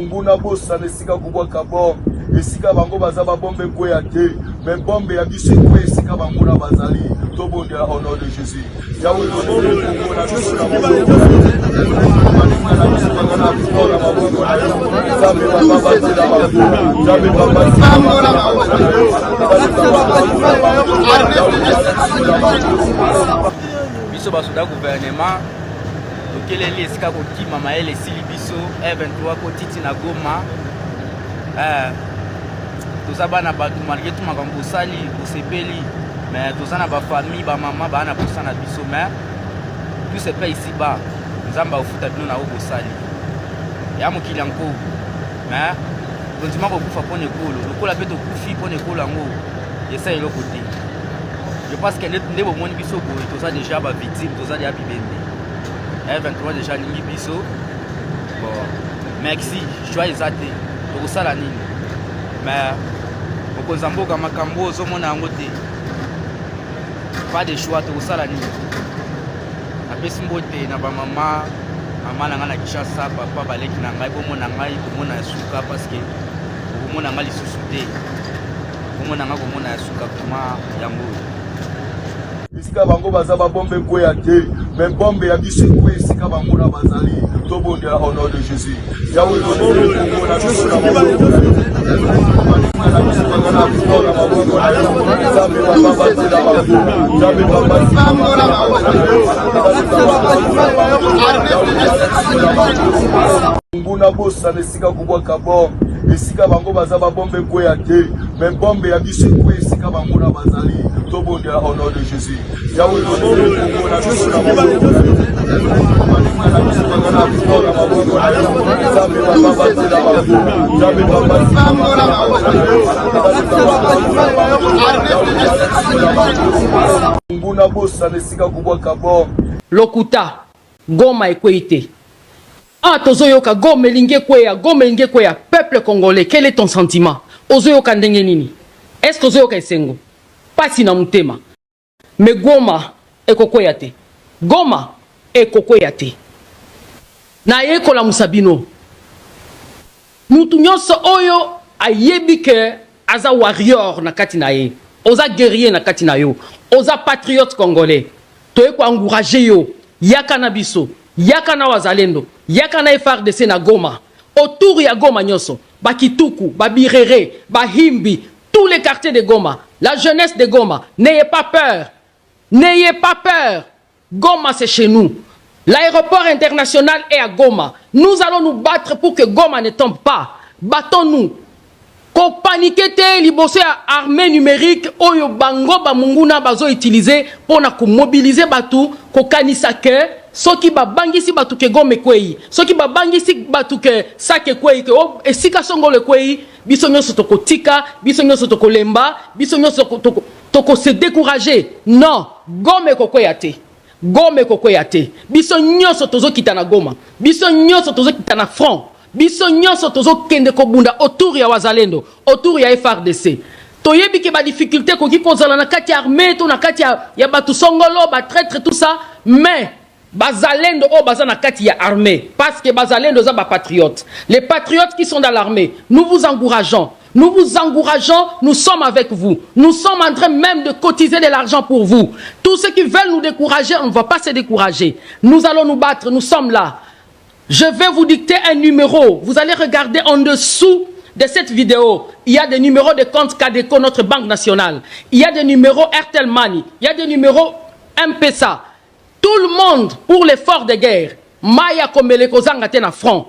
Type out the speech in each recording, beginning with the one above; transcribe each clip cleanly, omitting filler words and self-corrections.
Nguna bosa nesika kubwa kabom. Esika bango bazaba bombe kweya te. Mais bombe ya biso kwe esika bango na bazali. Tobondi à au nom de Jésus. Yahweh biso basoda gouvernement tokeleli esika kokima mayele esili biso E23 kotiti na Goma toza bana bato malgré tout makambo osali osepeli mais toza na bafamille bamama baa na posa na biso mais tout se paie ici bas nzambe akofuta bino na oyo bosali ya mokili yango mais tondima kokufa mpo na ekolo lokola mpe tokufi mpo na ekolo yango esa eloko te. Je pense que nde bomoni biso boye toza déjà bavictime toza deya bibende E23 déjà ningi biso bon merci choix eza te tokosala nini mais okonza mboka makambo ozomona yango te pas de choix tokosala nini. Apesi mbote na bamama mama na ngai na Kinshasa papa baleki na ngai bomona ngai komona ya suka parce que okomona ngai lisusu te komona ngai komona ya suka kuma yango esika bango bazaba bombe kweya te. Mais bombe ya biso kwe esika bango na bazali. Tobondi au nom de Jésus. Yahweh Nguna bosa nesika kubwa kabom. Esika bango bazaba bombe kweya te. Mais bombe ya biso kwe esika bango na bazali. Tobondi au nom de Jésus. Yahweh Nguna bosa nesika kubwa kabom. Lokuta Goma ekwete. Ah, tozoyoka Goma elinge kweya, peuple congolais, quel est ton sentiment? Ozoyoka ndenge nini? Est-ce que ozoyoka esengo? Pasi na mutema. Mais Goma ekokweya te. Goma ekokweya te. Na yekola musabino. Mutu nyonso oyo ayebi ke aza warrior na kati na ye. Oza guerrier na kati na yo. Oza patriote congolais. Toyeko encourager yo. Yaka na biso. Yaka na wazalendo. Yaka na FARDC na Goma. Autour ya Goma nyonso. Bakituku, Babirere, Bahimbi, tous les quartiers de Goma. La jeunesse de Goma. N'ayez pas peur. N'ayez pas peur. Goma c'est chez nous. L'aéroport international est à Goma. Nous allons nous battre pour que Goma ne tombe pas. Battons-nous. Ko paniquer te liboso ya armée numérique oyo bango ba munguna bazo utiliser pour na ko mobiliser batu ko kanisa ke soki ba bangisi batu ke Goma kwei soki ba bangisi batu ke sake kwei ke esika songole kwei biso nyonso tokotika biso nyonso tokolemba biso nyonso toko se décourager. Non, Goma kokweya te. Goma kokweya te. Biso nyonso tozo kitana Goma. Biso nyonso tozo kitana front. Biso nyonso tozo kende kobunda autour ya wazalendo, autour ya FARDC. Toyebi ke ba difficulté ko ki kozala na kati ya armée to na kati ya batu songolo, ba traître tout ça, mais bazalendo o baza na kati ya armée parce que bazalendo za ba patriotes. Les patriotes qui sont dans l'armée, nous vous encourageons. Nous vous encourageons, nous sommes avec vous. Nous sommes en train même de cotiser de l'argent pour vous. Tous ceux qui veulent nous décourager, on ne va pas se décourager. Nous allons nous battre, nous sommes là. Je vais vous dicter un numéro. Vous allez regarder en dessous de cette vidéo. Il y a des numéros de compte Cadeco, notre banque nationale. Il y a des numéros Airtel Money. Il y a des numéros M-Pesa. Tout le monde pour l'effort de guerre. Maya Komele Kozanga Tena Front.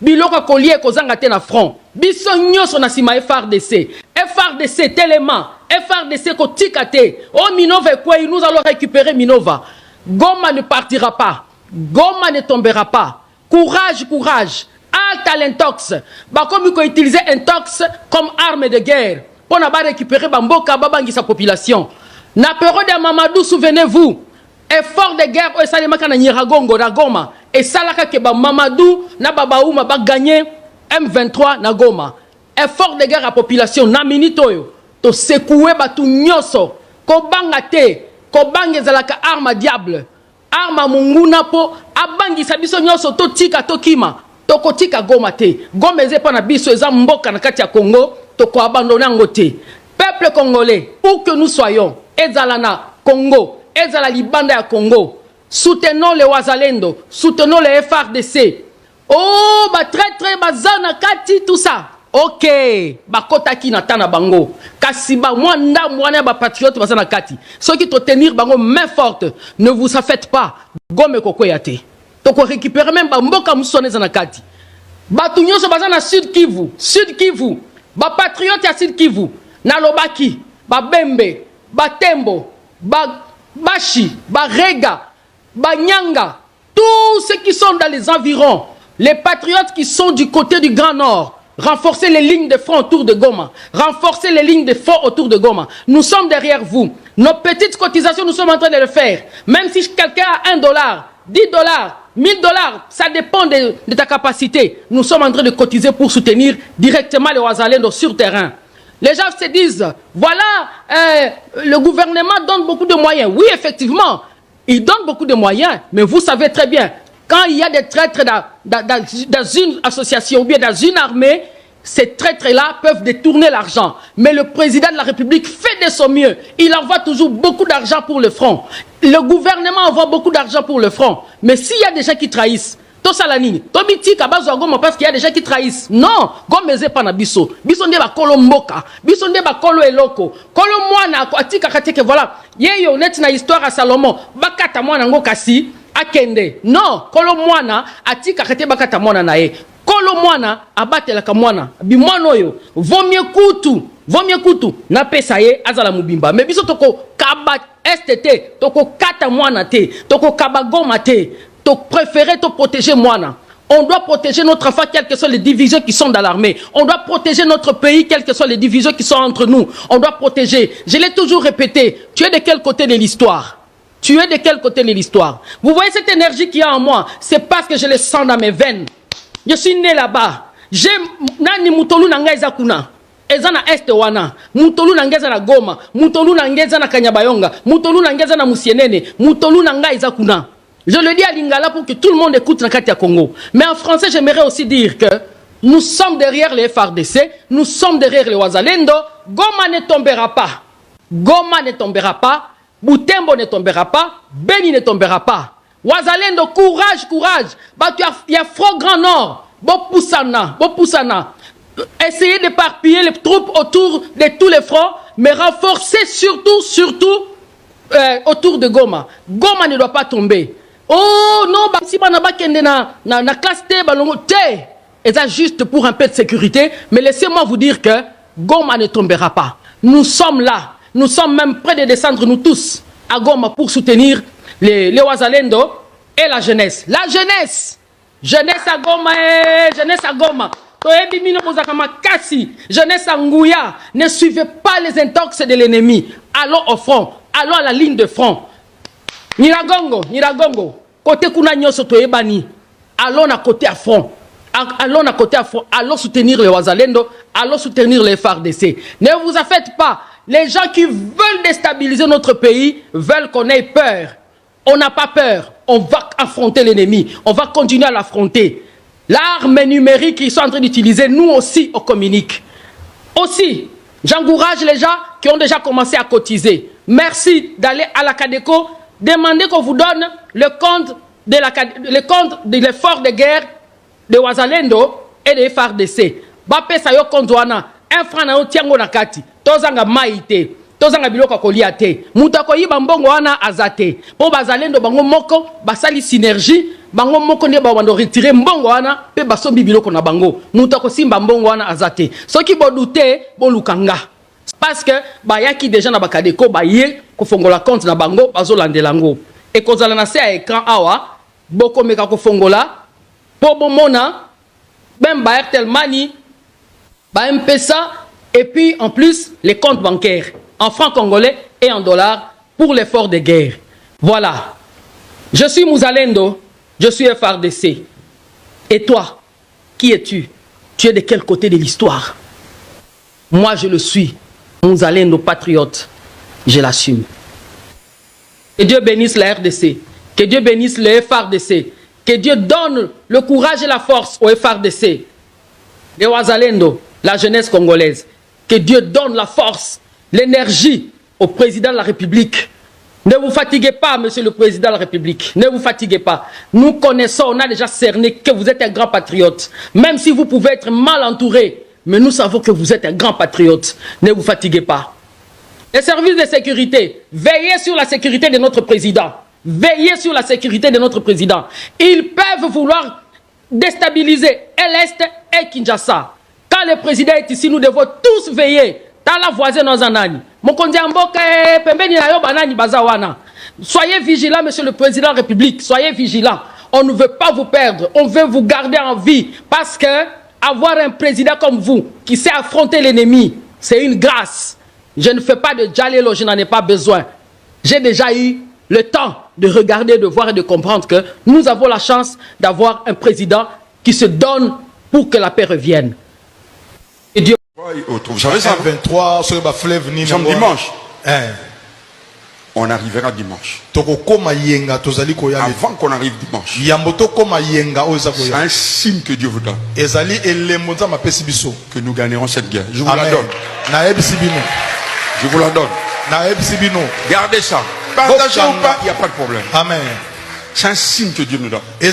Biloko Kolie Kozanga Tena Front. Biso nyoso na sima FARDC. FARDC Téléma. FARDC Kotikate. Oh Minova Kwei, nous allons récupérer Minova. Goma ne partira pas. Goma ne tombera pas. Courage, courage. Alta l'intox. Bakomi ko utiliser intox comme arme de guerre. Pour na ba récupérer Bamboka babangi sa population. Na période de Mamadou, souvenez-vous. Effort de guerre au Salemaka na Nyiragongo na Goma. Et salaka ke ba Mamadou na Babaouma ba gagner M23 na Goma. Effort de guerre à population na minitoyo. To secouer batu nyoso. Ko banga te. Ko bange zalaka arme diable. Arma munguna po abangi sabiso nyoso to tika to kima tokotika Goma te. Goma ezepa na biso eza mboka na kati ya Congo, toko abandonner yango te. Peuple congolais, où que nous soyons, ezala na Congo, ezala libanda ya Congo, soutenons les Wazalendo, soutenons les FRDC. Oh, ba très bazana kati tout ça. Ok, ba kotaki na tana bango. Kasi ba mwanda mwana ba patriote bazana kati. Ceux qui te tenir bango main forte, ne vous affaites pas. Gome koko yate. Toko récupérer même ba mboka musone zana kati. Ba tunyoso bazana Sud Kivu. Ba patriote ya Sud Kivu. Na Lobaki, ba Bembe, ba Tembo, ba Bashi, ba Rega, ba Nyanga, tous ceux qui sont dans les environs, les patriotes qui sont du côté du Grand Nord, renforcez les lignes de front autour de Goma, renforcez les lignes de front autour de Goma. Nous sommes derrière vous. Nos petites cotisations, nous sommes en train de le faire. Même si quelqu'un a $1, $10, $1000, ça dépend de ta capacité. Nous sommes en train de cotiser pour soutenir directement les Wazalendo sur terrain. Les gens se disent, voilà, le gouvernement donne beaucoup de moyens. Oui, effectivement, il donne beaucoup de moyens, mais vous savez très bien, quand il y a des traîtres dans une association ou bien dans une armée, ces traîtres-là peuvent détourner l'argent. Mais le président de la République fait de son mieux. Il envoie toujours beaucoup d'argent pour le front. Le gouvernement envoie beaucoup d'argent pour le front. Mais s'il y a des gens qui trahissent, Tosalanini, Tobiti Kabazo Goma parce qu'il y a des gens qui trahissent. Non, Gomeze pana biso. Biso ndeba kolo mboka. Biso ndeba kolo eloko. Kolo mwana atika kateke voilà. Yeyo net na histoire à Salomon. Bakata mwana ngo kasi akende. Non, kolo mwana atika kate bakata mwana na ye. Kolo mwana abatela ka mwana. Bi mwana oyo vaut mieux kutu na pesa ye azala mubimba. Mais biso toko kaba STT, toko kata mwana te, toko kaba Goma te. Tu préférer te protéger moi. On doit protéger notre enfant, quelles que soient les divisions qui sont dans l'armée. On doit protéger notre pays, quelles que soient les divisions qui sont entre nous. On doit protéger. Je l'ai toujours répété. Tu es de quel côté de l'histoire? Tu es de quel côté de l'histoire? Vous voyez cette énergie qu'il y a en moi? C'est parce que je le sens dans mes veines. Je suis né là-bas. J'ai nani mutolu nanga ezakuna. Ezana est wana. Mutolu nanga ezana Goma. Mutolu nanga ezana Kanyabayonga. Mutolu nanga ezana Musienene. Mutolu nanga ezakuna. Je le dis à Lingala pour que tout le monde écoute Nakatia Congo. Mais en français, j'aimerais aussi dire que nous sommes derrière les FARDC, nous sommes derrière les Wazalendo. Goma ne tombera pas. Goma ne tombera pas. Butembo ne tombera pas. Beni ne tombera pas. Wazalendo, courage, courage. Il y a Front Grand Nord. Bopoussana. Essayez d'éparpiller les troupes autour de tous les fronts, mais renforcez surtout autour de Goma. Goma ne doit pas tomber. Oh non, si on a na classe T, et ça juste pour un peu de sécurité, mais laissez-moi vous dire que Goma ne tombera pas. Nous sommes là, nous sommes même prêts de descendre nous tous à Goma pour soutenir les Wazalendo et la jeunesse. La jeunesse! Jeunesse à Goma, jeunesse à Goma. Jeunesse à Ngouya, ne suivez pas les intox de l'ennemi. Allons au front, allons à la ligne de front. Niragongo. Côté kuna nyoso to ebani. Allons à côté à front. Allons soutenir les Wazalendo, allons soutenir les FARDC. Ne vous affaites pas. Les gens qui veulent déstabiliser notre pays veulent qu'on ait peur. On n'a pas peur. On va affronter l'ennemi. On va continuer à l'affronter. L'arme numérique qu'ils sont en train d'utiliser, nous aussi, on communique. Aussi, j'encourage les gens qui ont déjà commencé à cotiser. Merci d'aller à la Cadeco, demander qu'on vous donne le compte de l'effort de guerre de Wazalendo et de FARDC. Bape sayo compte wana, un franc na yo tiango na kati, tozanga maite, tozanga biloko kolia te. Mutako yiba mbongo wana azate. Po Wazalendo bango moko, basali synergie, bango moko ne ba wando retirer mbongo wana, pe basombi biloko na bango. Mutako simba mbongo wana azate. Soki bo douter, bo lukanga. Parce que bayaki déjà na bakadeko baye ko fongola compte na bango bazolandela ngo. Et kozala na se à écran awa boko meka ko fongola po bomona même ba Airtel Money ba M-Pesa et puis en plus les comptes bancaires en francs congolais et en dollars pour l'effort de guerre. Voilà. Je suis Muzalendo, je suis FARDC. Et toi, qui es-tu? Tu es de quel côté de l'histoire? Moi je le suis. Muzalendo patriote, je l'assume. Que Dieu bénisse la RDC, que Dieu bénisse le FARDC, Que Dieu donne le courage et la force au FRDC, les Ouazalendo, la jeunesse congolaise. Que Dieu donne la force, l'énergie au président de la République. Ne vous fatiguez pas, monsieur le président de la République. Ne vous fatiguez pas. Nous connaissons, on a déjà cerné que vous êtes un grand patriote. Même si vous pouvez être mal entouré, mais nous savons que vous êtes un grand patriote. Ne vous fatiguez pas. Les services de sécurité, veillez sur la sécurité de notre président. Veillez sur la sécurité de notre président. Ils peuvent vouloir déstabiliser l'Est et Kinshasa. Quand le président est ici, nous devons tous veiller. Soyez vigilants, monsieur le président de la République. Soyez vigilants. On ne veut pas vous perdre. On veut vous garder en vie. Parce que avoir un président comme vous, qui sait affronter l'ennemi, c'est une grâce. Je ne fais pas de djalelo, je n'en ai pas besoin. J'ai déjà eu le temps de regarder, de voir et de comprendre que nous avons la chance d'avoir un président qui se donne pour que la paix revienne. Et Dieu... Vous savez ça, 23 sur le fleuve nous sommes dimanche. Hein. On arrivera dimanche. Avant qu'on arrive dimanche. C'est un signe que Dieu vous donne. Que nous gagnerons cette guerre. Je vous la donne. Je vous la donne. Gardez ça. Partagez ou pas, il n'y a pas de problème. Amen. C'est un signe que Dieu nous donne. Nous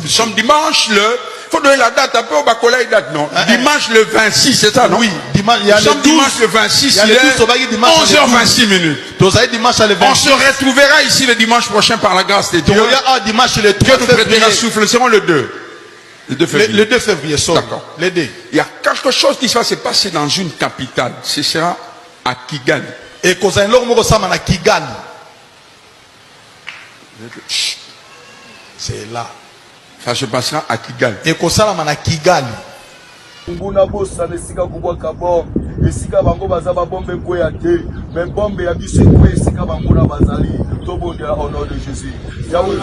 sommes dimanche le... Il faut donner la date un peu au Bakola et date, non? Dimanche le 26, c'est ça, non? Oui, dimanche le 26, il est 11h26 minutes. On se retrouvera ici le dimanche prochain par la grâce de Dieu. Dieu nous prêtera souffle, c'est le 2. Le 2 février. Le 2 février, d'accord. Il y a quelque chose qui va se passer dans une capitale. Ce sera à Kigali. Et qu'on a un Kigali. C'est là. Ça se passera à Kigali. Et qu'on a un Kigali. Nguna bosa nesika kubwaka bom esika bango bazaba bombe kweya te mais bombe ya biso kwe esika bango na bazali to bondela au nom de Jésus yawe